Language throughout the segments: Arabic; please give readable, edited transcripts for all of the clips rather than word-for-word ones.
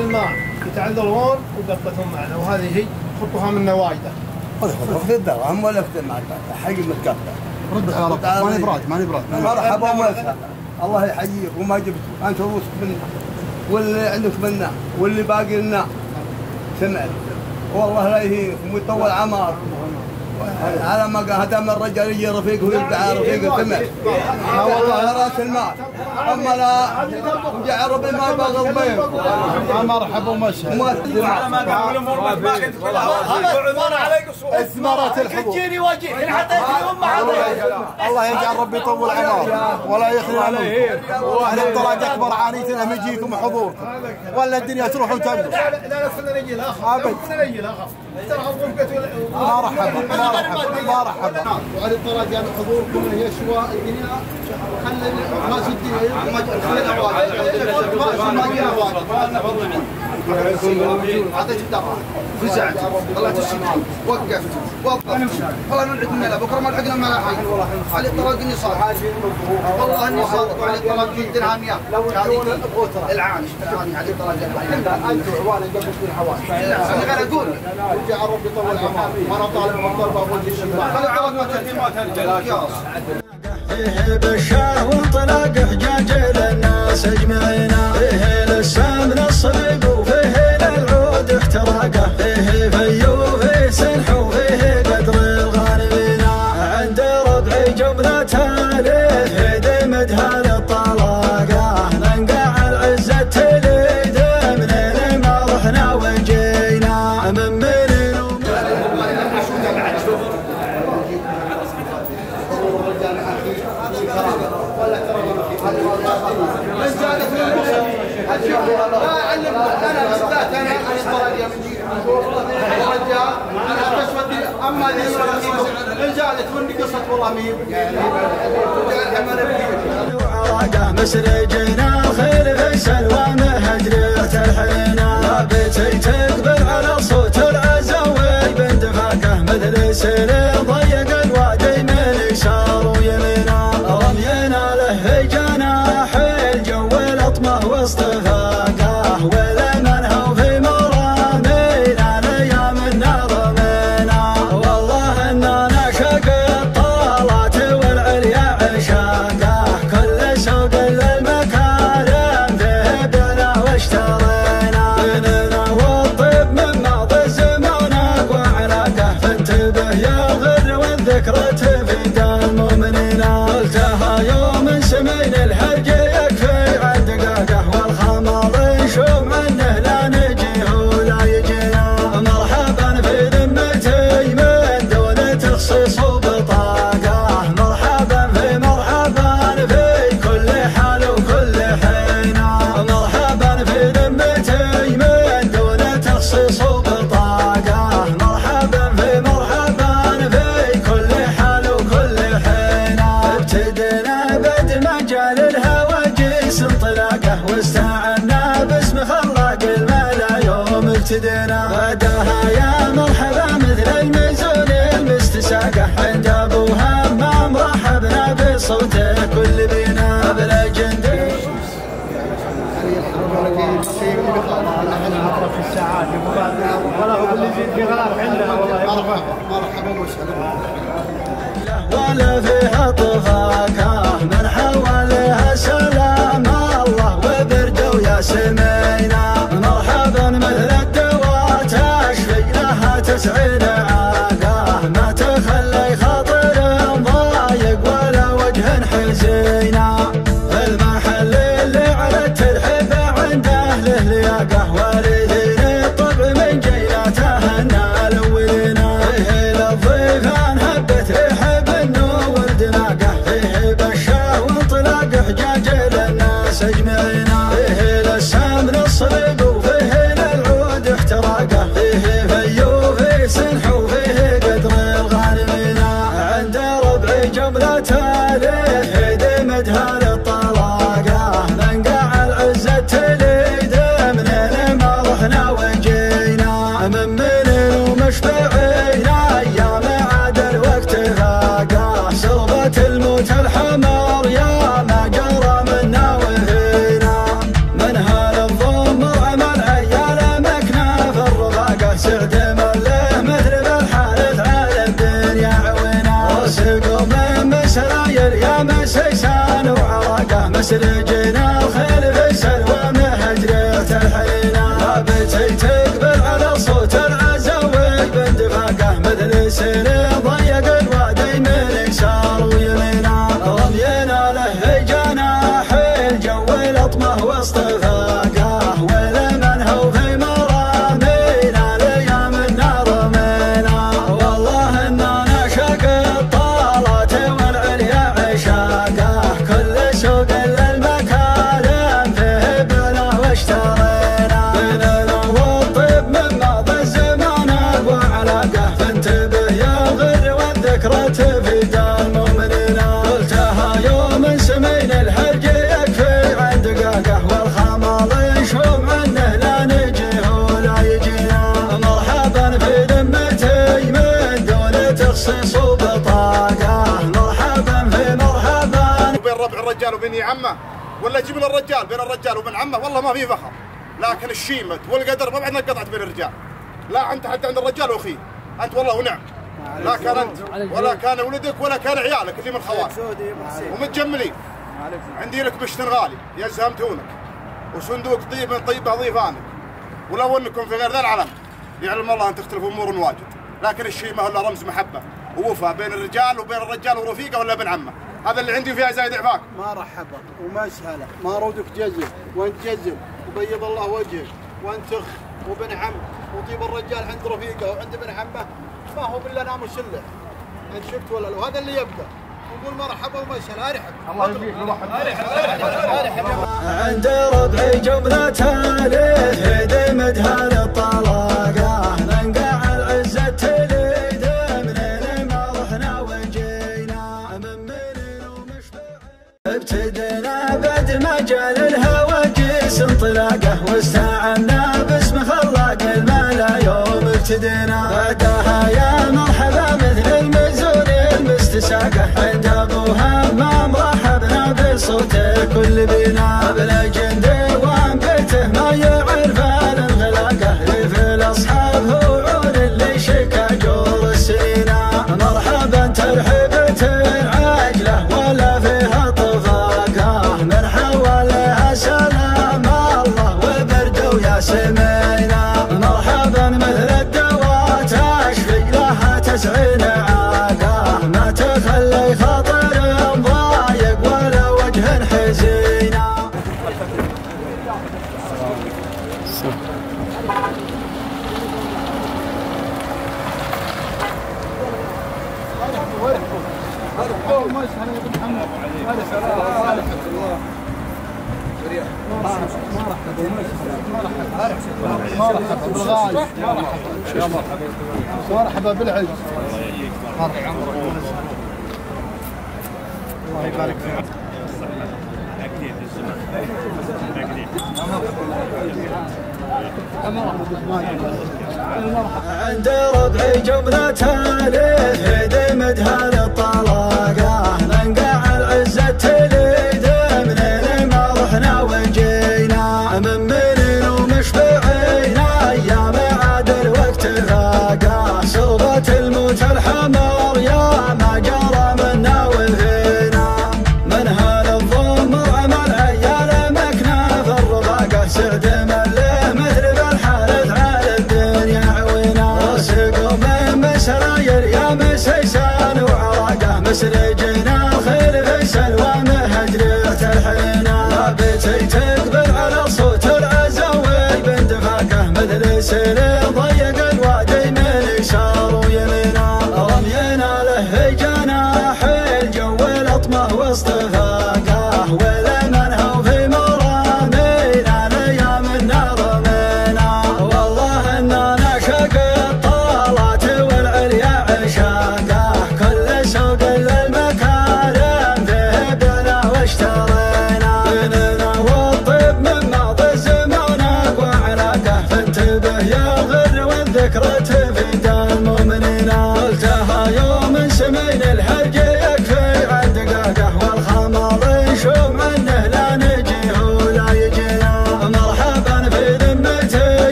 الماء يتعذرون وقطتهم معنا، وهذه هي خطوها من نوايده. في الدرهم ولا في حق متقطع. رد على ماني براد مرحبا ومسهلا، الله يحييك وما جبتوا انت وصف منا واللي عندك منا واللي باقي لنا سمع، والله لا يهينكم ويطول عماركم. على ما قال هذا من الرجال يجي رفيقه ويدعى رفيقه سمع، والله راس المال، اما لا جعل ربي ما يبغى الضيف. مرحبا ومسهلا. على ما قال الامور ما كنت كلها عليك اثمرت الحبوب. تجيني وجهي حتى يوم ما الله يجعل ربي يطول عمرك ولا يخلي عليك. واهل الطلاق اكبر عانيتنا من يجيكم حضوركم، ولا الدنيا تروح وتبقى. لا خلينا نجي الاخر، خلينا نجي الاخر. مرحبا. وعلى الطلاق يعني حضوركم هي شواء الدنيا، خلي ما سدي اعطيك الدعوه فزعت طلعت السكين وقفت والله نلعب من لا بكره ما لحقنا ما لحق على الطلاق اني صادق والله اني صادق على الطلاق درهم يا العانش على الطلاق انتم عوان قبل تكون حوان انا غير اقول رجع ربي يطول عمرك وانا طالب من الضربه وجه الشباب خلي الطلاق ما ترجع فيه بالشاه وانطلاق حجاج للناس اجمعين، فيه للسمن الصليب وفيه للعود احتراقه، فيه فيو فيه سنح وفيه قدر الغانمين، عند ربعي جملة ليه دمدها للطلاقه، ننقع العزة تليد منين ما رحنا وجينا من منين من زادت من الوصل لا اعلم انا بالذات انا استراليا من جيل الرجال انا تسود اما من زادت مني قصه والله مين مسرجنا خير فيصل ومهجرة الحينا، لا بيتي تقبل على صوت العزاوي بندفاكه مثل سيل ضيق الوادي من يسار ويمينا، رمينا له جناح الجو الاطمه واصطفاقه، ولمنه في مرامينا ليامنا رمينا، والله اننا نعشق الطالات والعليا عشاقه، كل سوق للمكارم فيه بنا واشترينا، بننا والطيب من ماضي الزمان اقوى علاقه، فانتبه يا الغر والذكرى تفيد المؤمنين، قلتها يوم سمين الحرج يكفي عن دقاقه، والخمر يشوم عنه لا نجيه ولا يجينا، مرحبا في ذمتي من دون تخصيص وبطاقه، مرحبا في كل حال وكل حين، مرحبا في ذمتي من دون تخصيص وبطاقه، مرحبا في كل حال وكل حين، ابتدينا بد مجال الهواجيس انطلاقه، واستعنا باسم خلاق الملا يوم ابتدينا، بعدها يا مرحبا مثل المزون المستساقه، عند ابوها ما مرحبنا بصوته كل بينا بلا جندي. في الساعات ولا هو اللي يزيد في غرار عندنا والله مرحبا وسهلا ولا فيها طفاكه من حواليها سلام الله وبرد وياسمينا، مرحبا مثل الدواء تشفي لها 90 عاقه، ما تخلي خاطر ضايق ولا وجه حزينا، المحل اللي على الترحيبه عند اهله لياقه، والدين الطبع من جيلاته الاولين، فيه للضيفان هبت ريحه بالنور دماقه، فيه بالشاه وانطلاق حجاج للناس اجمعين، فيه للسمن الصليب وفيه للعود احتراقه، فيه فيو فيه سنح وفيه قدر الغانمين، عند ربعي جملة ليه دمدها سيسان وعراقه مسرجنا الخيل في السلوى مهجرة الحنينة لابتي تقبل على صوت العزاوي باندفاقه مثل سيل ضيق الوادي من يسار ويمينه رمينا له جناح الجو لطمه واصطفاقه ولمن هو في مرامينا ليامنا رمينا والله اننا نعشق الطالات والعليا عشاقه كل سوق للمكارم فيه بنا واشترينا بيننا والطيب من ماضي الزمان اقوى علاقه فانتبه يا غر والذكرى تفيد المؤمنين قلتها يوم سمين الحرج يكفي عند دقاقه والخمال يشوم عنه لا نجيه ولا يجينا مرحبا في ذمتي من دون تخصيص وبطاقه مرحبا في مرحبا بين ربع الرجال وبين عمه ولا جبنا الرجال بين الرجال وبين عمه والله ما في فخر لكن الشيمت والقدر ما بعدنا قطعت بين الرجال لا انت حتى عند الرجال واخيه انت والله ونعم لا كان انت ولا كان ولدك ولا كان عيالك اللي من خوالك ومتجملين عندي لك بشت غالي يزهمتونك وصندوق طيب من طيبه ضيفانك ولو انكم في غير ذا العلم يعلم الله ان تختلفوا امور واجد لكن الشيء ما هو الا رمز محبه ووفاء بين الرجال وبين الرجال ورفيقه ولا بين عمه هذا اللي عندي فيها زايد عفاك ما رحبك وما سهله ما رودك جزل وانت جزل وبيض الله وجهك وانت اخ وبن عم وطيب الرجال عند رفيقه وعند ابن عمه ما هو بالله نام وسله انت شفت ولا لو هذا اللي يبقى نقول مرحبا وما يسهل ارحب الله يبقيك ارحب عند ربعي جمله تالف هدمت هذا الطلاقه ننقع العزه تليد منين ما رحنا وجينا من منين ومشبع ابتدينا بعد ما جال الهواجس انطلاقه واستعنا باسم خلاق الملا يوم ابتدينا بعدها يا مرحبا مثل المزون المستساقه عند ابوها ما مرحبنا بصوته كل بينا بلا جندي وان بيته ما يعرف الانغلاقه ريف الاصحاب هو عون اللي شكا جور السنين مرحبا ترحبت عاجله ولا فيها طفاقه من حواليها سلام الله وبرد ويا سمينا مرحبا مثل الدواء تشفي لها 90 عاقه ما تخلي خاطر ضايق ولا وجه حزينا مرحبا بالعز الله يبارك فيك عند ربعي جمله تالف هدمت هذا الطلاقه ننقع العزه تليد منين ما رحنا وجينا من منين ومشبعينا ايام عاد الوقت فاقه صوبه الموت الحمر يا ما جرى منا وفينا من هذا الضمر عمل عيال مكنا في الرفاقه سعد مله مثل بالحالة على الدنيا عوينا راسكم من مسراير يا مسيسان وعرا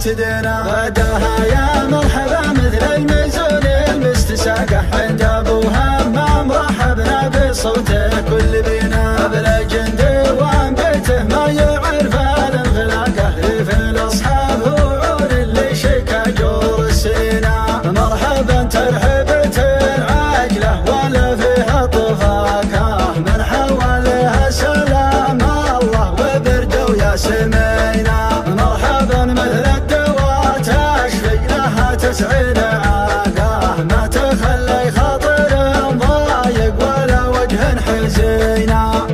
واهتدينا. بعدها يا مرحبا مثل المزون المستساقة عند ابوها ما مرحبنا بصوته كل بينا. بلا جند وان بيته ما يعرف الانغلاقه في الاصحاب وعود اللي شكا جور السينا. مرحبا ترحبت العاجله ولا فيها طفاكه من حواليها سلام الله وبرد ويا سمينا. مرحبا مثل الدواء تشفي لها تسعين عاقه ما تخلي خاطر ضايق ولا وجه حزينا.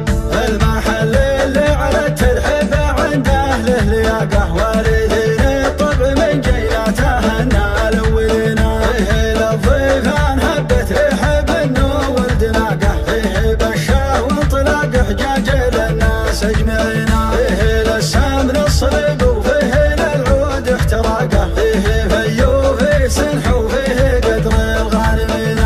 المحل اللي على الترحب عند اهله لياقه وارثين الطبع من جيلاته الاولينا. فيه للضيفان هبت رحب النور دلاقه فيه بشاه وانطلاق حجاج للناس اجمعينا. فيه للسمن الصلب وفيه للعود احتراقه فيه فيو فيه سنح وفيه قدر الغانمين.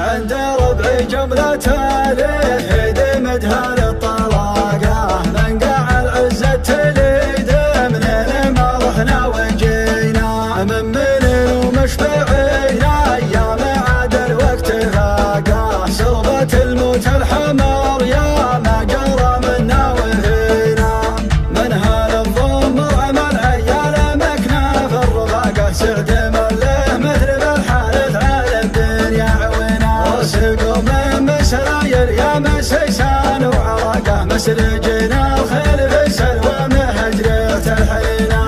عند ربع جملة الهدي مدها للطلاقه منقع العزة تليد منين ما رحنا وجينا. من منين ومشبعينا ايام عاد الوقت فاقه سربت الموت الحمر يا ما جرى منا وفينا. منها للضمر عمل عيال مكنا في الرفاقه سعد مله مثل بالحارث على الدنيا عوينا. وسقوا من مسراير يا مسيسان وعراقه مسرجنا الخيل في السلوى مهجرة الحرينا.